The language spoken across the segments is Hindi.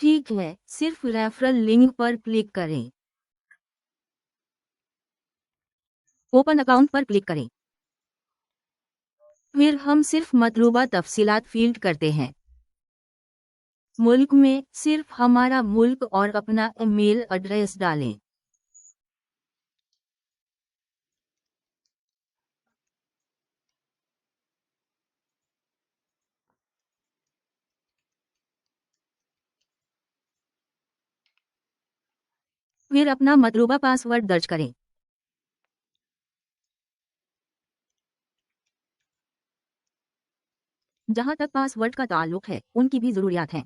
ठीक है, सिर्फ रेफरल लिंक पर क्लिक करें। ओपन अकाउंट पर क्लिक करें। फिर हम सिर्फ मतलूबा तफसीलात फील्ड करते हैं। मुल्क में सिर्फ हमारा मुल्क और अपना ईमेल एड्रेस डालें। फिर अपना मतलूबा पासवर्ड दर्ज करें। जहां तक पासवर्ड का ताल्लुक है, उनकी भी जरूरियात हैं।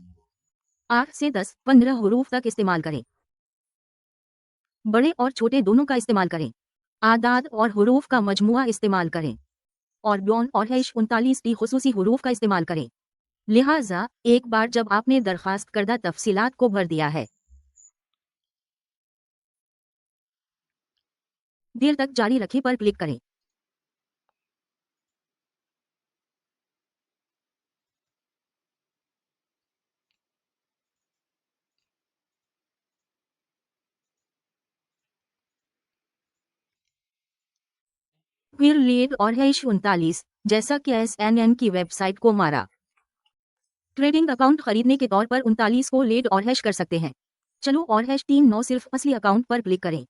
8 से 10, 15 हरूफ तक इस्तेमाल करें। बड़े और छोटे दोनों का इस्तेमाल करें। आदाद और हुरूफ का मजमुआ इस्तेमाल करें। और ब्यौन और हैश 39 टी खुसूसी हुरूफ का इस्तेमाल करें। लिहाजा एक बार जब आपने दरखास्त करदा तफसीलात को भर दिया है, देर तक जारी रखें पर क्लिक करें। फिर लीड और हैश 39 जैसा कि SNN की वेबसाइट को मारा। ट्रेडिंग अकाउंट खरीदने के तौर पर 39 को लीड और हैश कर सकते हैं। चलो और हैश 39 सिर्फ असली अकाउंट पर क्लिक करें।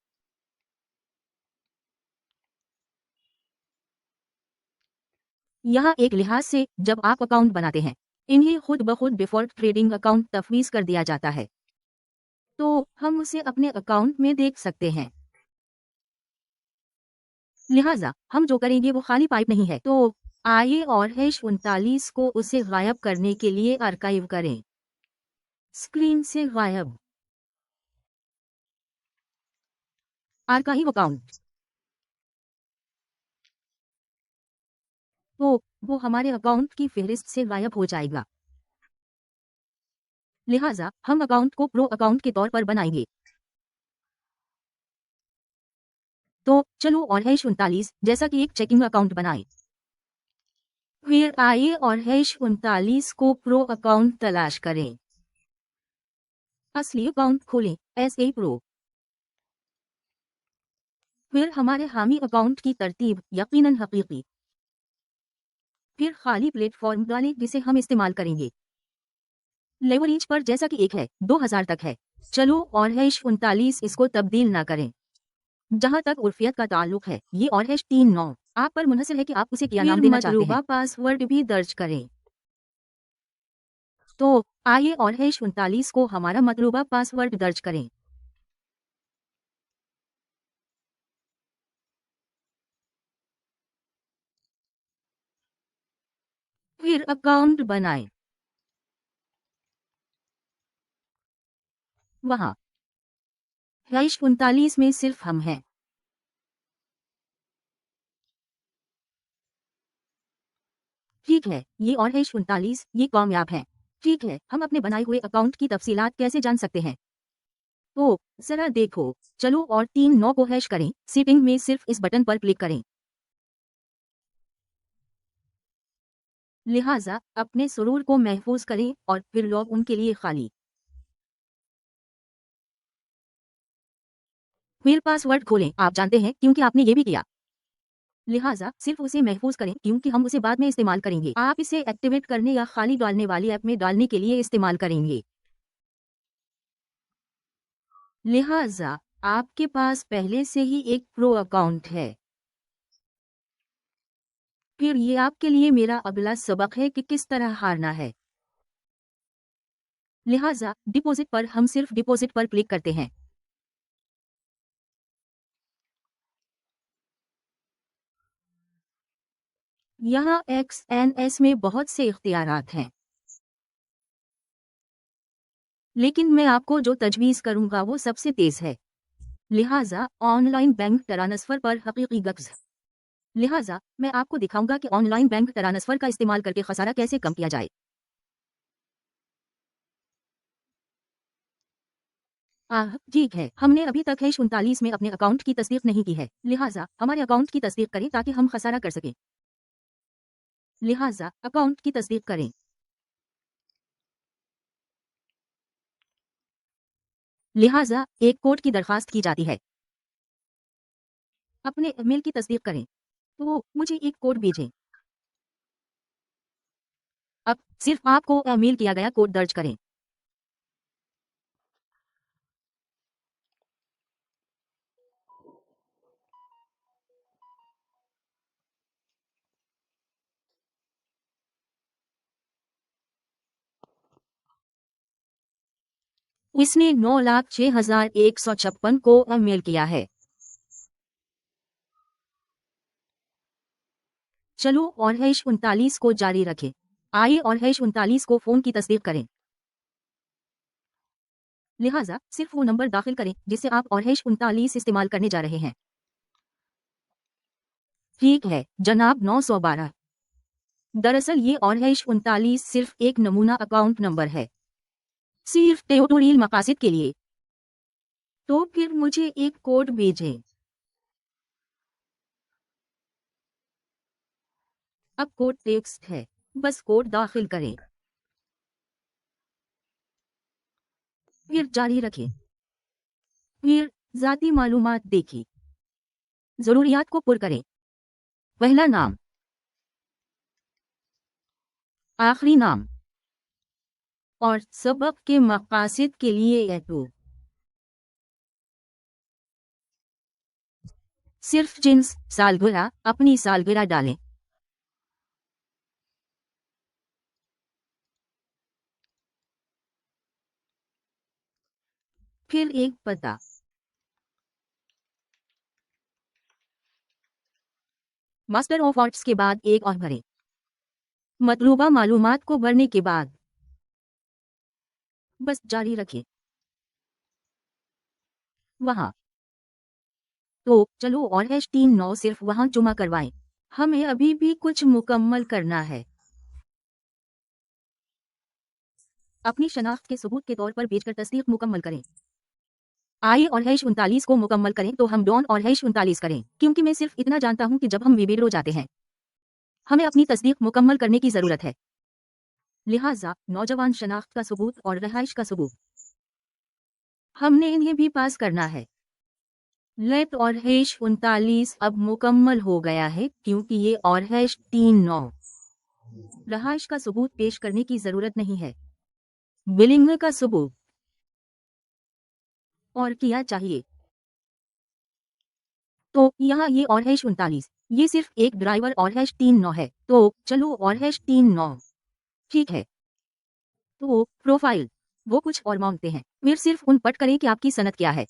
यहाँ एक लिहाज से जब आप अकाउंट बनाते हैं, इन्हें खुद ब खुद डिफॉल्ट ट्रेडिंग अकाउंट तफवीज कर दिया जाता है, तो हम उसे अपने अकाउंट में देख सकते हैं। लिहाजा हम जो करेंगे वो खाली पाइप नहीं है, तो आइए और हैश 39 को उसे गायब करने के लिए आर्काइव करें। स्क्रीन से गायब। Archive account. तो वो हमारे अकाउंट की फहरिस्त से गायब हो जाएगा। लिहाजा हम अकाउंट को प्रो अकाउंट के तौर पर बनाएंगे। तो चलो और हैश 39 जैसा कि एक चेकिंग अकाउंट बनाएं। फिर आइए और हैश 39 को प्रो अकाउंट तलाश करें। असली अकाउंट खोलें, SA प्रो। फिर हमारे हामी अकाउंट की तरतीब यकीनन हकीकी। फिर खाली प्लेटफॉर्म डालें जिसे हम इस्तेमाल करेंगे। लेवरेज पर जैसा कि एक है, 2000 तक है। चलो और हैश 39 इसको तब्दील ना करें। जहां तक उर्फियत का ताल्लुक है, ये और हैश 39 आप पर मुनहसर है कि आप उसे क्या नाम देना चाहते हैं। पासवर्ड भी दर्ज करें। तो आइए और हैश 39 को हमारा मतलूबा पासवर्ड दर्ज करें। फिर अकाउंट बनाएं। वहां हैश 39 में सिर्फ हम हैं। ठीक है, ये और हैश 39 ये कामयाब है। ठीक है, हम अपने बनाए हुए अकाउंट की तफसीलात कैसे जान सकते हैं? तो जरा देखो, चलो और 39 को हैश करें। सेटिंग में सिर्फ इस बटन पर क्लिक करें। लिहाजा अपने सुरूर को महफूज करें और फिर लॉग उनके लिए खाली। फिर पासवर्ड खोलें, आप जानते हैं क्योंकि आपने ये भी किया। लिहाजा सिर्फ उसे महफूज करें क्योंकि हम उसे बाद में इस्तेमाल करेंगे। आप इसे एक्टिवेट करने या खाली डालने वाली ऐप में डालने के लिए इस्तेमाल करेंगे। लिहाजा आपके पास पहले से ही एक प्रो अकाउंट है। फिर ये आपके लिए मेरा अगला सबक है कि किस तरह हारना है। लिहाजा डिपॉजिट पर हम सिर्फ डिपॉजिट पर क्लिक करते हैं। यहाँ XNS में बहुत से इख्तियारात हैं, लेकिन मैं आपको जो तजवीज़ करूंगा वो सबसे तेज है। लिहाजा ऑनलाइन बैंक ट्रांसफर पर हकीकी गक्स। लिहाजा मैं आपको दिखाऊंगा कि ऑनलाइन बैंक ट्रांसफर का इस्तेमाल करके खसारा कैसे कम किया जाए। ठीक है, हमने अभी तक हैश 39 में अपने अकाउंट की तस्दीक नहीं की है। लिहाजा हमारे अकाउंट की तस्दीक करें ताकि हम खसारा कर सकें। लिहाजा अकाउंट की तस्दीक करें। लिहाजा एक कोड की दरखास्त की जाती है। अपने ईमेल की तस्दीक करें। तो मुझे एक कोड भेजें। अब सिर्फ आपको ईमेल किया गया कोड दर्ज करें। इसने 9,06,156 को ईमेल किया है। चलो और हैश 39 को जारी रखें। आइए और हैश 39 को फोन की तस्दीक करें। लिहाजा सिर्फ वो नंबर दाखिल करें जिससे आप और हैश 39 इस्तेमाल करने जा रहे हैं। ठीक है जनाब 912। दरअसल ये और हैश 39 सिर्फ एक नमूना अकाउंट नंबर है, सिर्फ ट्यूटोरियल मकासद के लिए। तो फिर मुझे एक कोड भेजें। अब कोड टेक्स्ट है, बस कोड दाखिल करें फिर जारी रखें। फिर जाती मालूमात देखें। जरूरियात को पुर करें। पहला नाम, आखिरी नाम और सबक के मकासद के लिए एटो। सिर्फ जिन्स सालगिरह अपनी सालगिरह डालें। फिर एक पता। मास्टर ऑफ आर्ट्स के बाद एक और भरें। मतलूबा मालूमात को भरने के बाद बस जारी रखें। वहाँ तो चलो और हैश 39 सिर्फ वहाँ जुमा करवाएं। हमें अभी भी कुछ मुकम्मल करना है। अपनी शनाख्त के सबूत के तौर पर भेजकर तस्दीक मुकम्मल करें। आइए और हैश 39 को मुकम्मल करें तो हम डॉन और हैश 39 करें, क्योंकि मैं सिर्फ इतना जानता हूं कि जब हम विवेरो जाते हैं हमें अपनी तस्दीक मुकम्मल करने की जरूरत है। लिहाजा नौजवान शनाख्त का सबूत और रहाइश का सबूत हमने इन्हें भी पास करना है। लेट और हैश 39 अब मुकम्मल हो गया है क्योंकि ये और हैश 39 रहाइश का सबूत पेश करने की जरूरत नहीं है। बिलिंग का सबूत और किया चाहिए। तो यहाँ ये और हैश 39 ये सिर्फ एक ड्राइवर और हैश 39 है। तो चलो और हैश 39 ठीक है। तो प्रोफाइल वो कुछ और मांगते हैं, फिर सिर्फ उन पट करें कि आपकी सनत क्या है।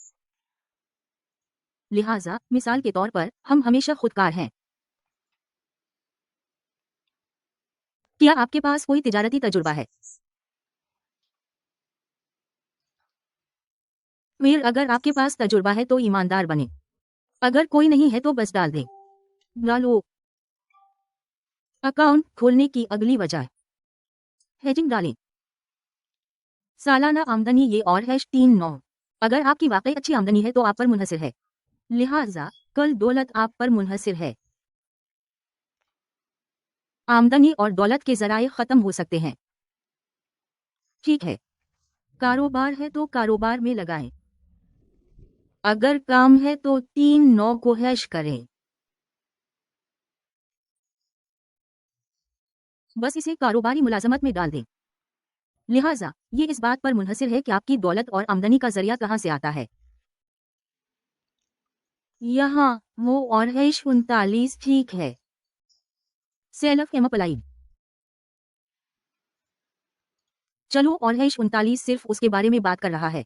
लिहाजा मिसाल के तौर पर हम हमेशा खुदकार हैं। क्या आपके पास कोई तिजारती तजुर्बा है? फिर अगर आपके पास तजुर्बा है तो ईमानदार बने। अगर कोई नहीं है तो बस डाल दें। डालो। अकाउंट खोलने की अगली वजह हेजिंग डालें। सालाना आमदनी ये और हैश 39 अगर आपकी वाकई अच्छी आमदनी है तो आप पर मुनहसिर है। लिहाजा कल दौलत आप पर मुनहसिर है। आमदनी और दौलत के जराए खत्म हो सकते हैं। ठीक है। कारोबार है तो कारोबार में लगाएं। अगर काम है तो 39 को हैश करें। बस इसे कारोबारी मुलाजमत में डाल दें। लिहाजा ये इस बात पर मुनहसिर है कि आपकी दौलत और आमदनी का जरिया कहां से आता है। यहाँ वो और हैश 39 ठीक है। सेल्फ एम्प्लॉयड चलो और हैश 39 सिर्फ उसके बारे में बात कर रहा है।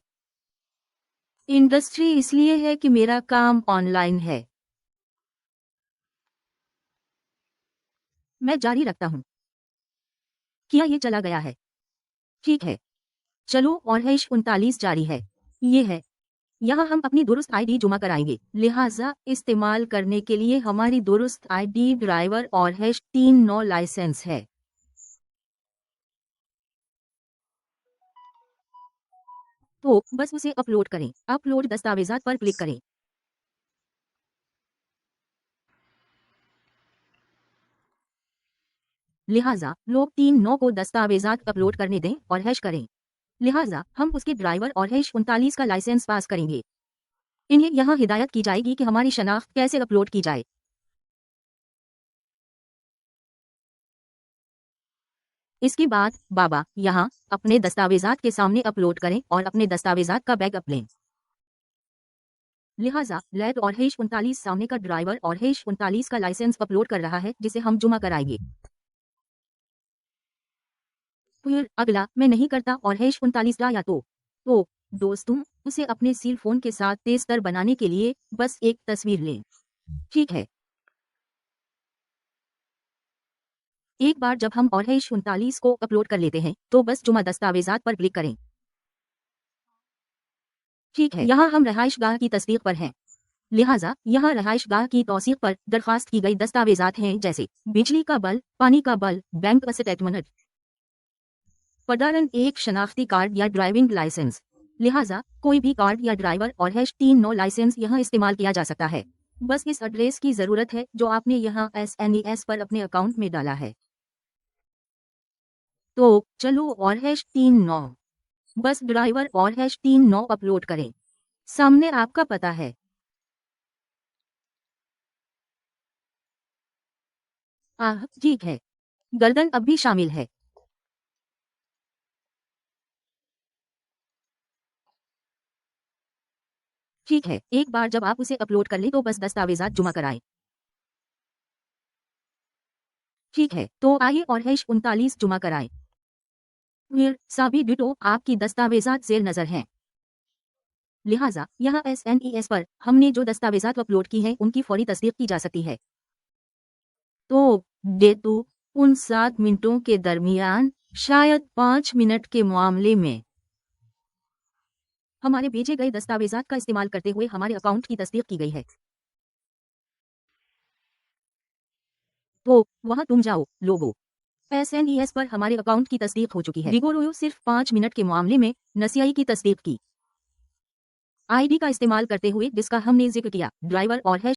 इंडस्ट्री इसलिए है कि मेरा काम ऑनलाइन है। मैं जारी रखता हूं। क्या ये चला गया है? ठीक है। चलो और हैश 39 जारी है। ये है। यहाँ हम अपनी दुरुस्त आईडी जुमा कराएंगे। लिहाजा इस्तेमाल करने के लिए हमारी दुरुस्त आईडी ड्राइवर और हैश 39 लाइसेंस है। तो बस उसे अपलोड करें। अपलोड दस्तावेजात पर क्लिक करें। लिहाजा लोग 39 को दस्तावेजात अपलोड करने दें और हैश करें। लिहाजा हम उसके ड्राइवर और हैश 39 का लाइसेंस पास करेंगे। इन्हें यहाँ हिदायत की जाएगी कि हमारी शनाख्त कैसे अपलोड की जाए। इसके बाद बाबा यहाँ अपने दस्तावेजात के सामने अपलोड करें और अपने दस्तावेजात का बैकअप लें। लिहाजा लैद और हैश 39 सामने का ड्राइवर और हैश 39 का लाइसेंस अपलोड कर रहा है, जिसे हम जुमा कराएंगे। फिर अगला मैं नहीं करता और हैश 39 या तो दोस्तों उसे अपने सेल फोन के साथ तेज तर बनाने के लिए बस एक तस्वीर लें। ठीक है, एक बार जब हम और हैश 39 को अपलोड कर लेते हैं तो बस जुमा दस्तावेजात पर क्लिक करें। ठीक है, यहाँ हम रहायशगाह की तस्दीक पर हैं। लिहाजा यहाँ रहायशगाह की तौसीक पर दरखास्त की गई दस्तावेजात हैं, जैसे बिजली का बिल, पानी का बिल, बैंक स्टेटमेंट, पदारन एक शनाख्ती कार्ड या ड्राइविंग लाइसेंस। लिहाजा कोई भी कार्ड या ड्राइवर और हैश 39 लाइसेंस यहाँ इस्तेमाल किया जा सकता है। बस इस एड्रेस की जरूरत है जो आपने यहाँ SNES पर अपने अकाउंट में डाला है। तो चलो और हैश 39 बस ड्राइवर और हैश 39 अपलोड करें। सामने आपका पता है। ठीक है, गर्दन अब भी शामिल है। ठीक है, एक बार जब आप उसे अपलोड कर लें तो बस दस्तावेजात जुमा कराएं। ठीक है, तो आइए और हैश 39 जुमा कराएं। फिर सभी डिटो आपकी दस्तावेजात जेर नजर हैं। लिहाजा यहाँ SNES पर हमने जो दस्तावेजात अपलोड की हैं उनकी फौरी तस्दीक की जा सकती है। तो डेटो उन 7 मिनटों के दरमियान शायद 5 मिनट के मामले में हमारे भेजे गए दस्तावेजात का इस्तेमाल करते हुए हमारे अकाउंट की तस्दीक की गई है। तो वहां तुम जाओ लोगो। SNES पर हमारे अकाउंट की तस्दीक हो चुकी है। रिगोरोयो सिर्फ 5 मिनट के मामले में नसियाई की तस्दीक की। ID का इस्तेमाल करते हुए जिसका हमने जिक्र किया, ड्राइवर और हैश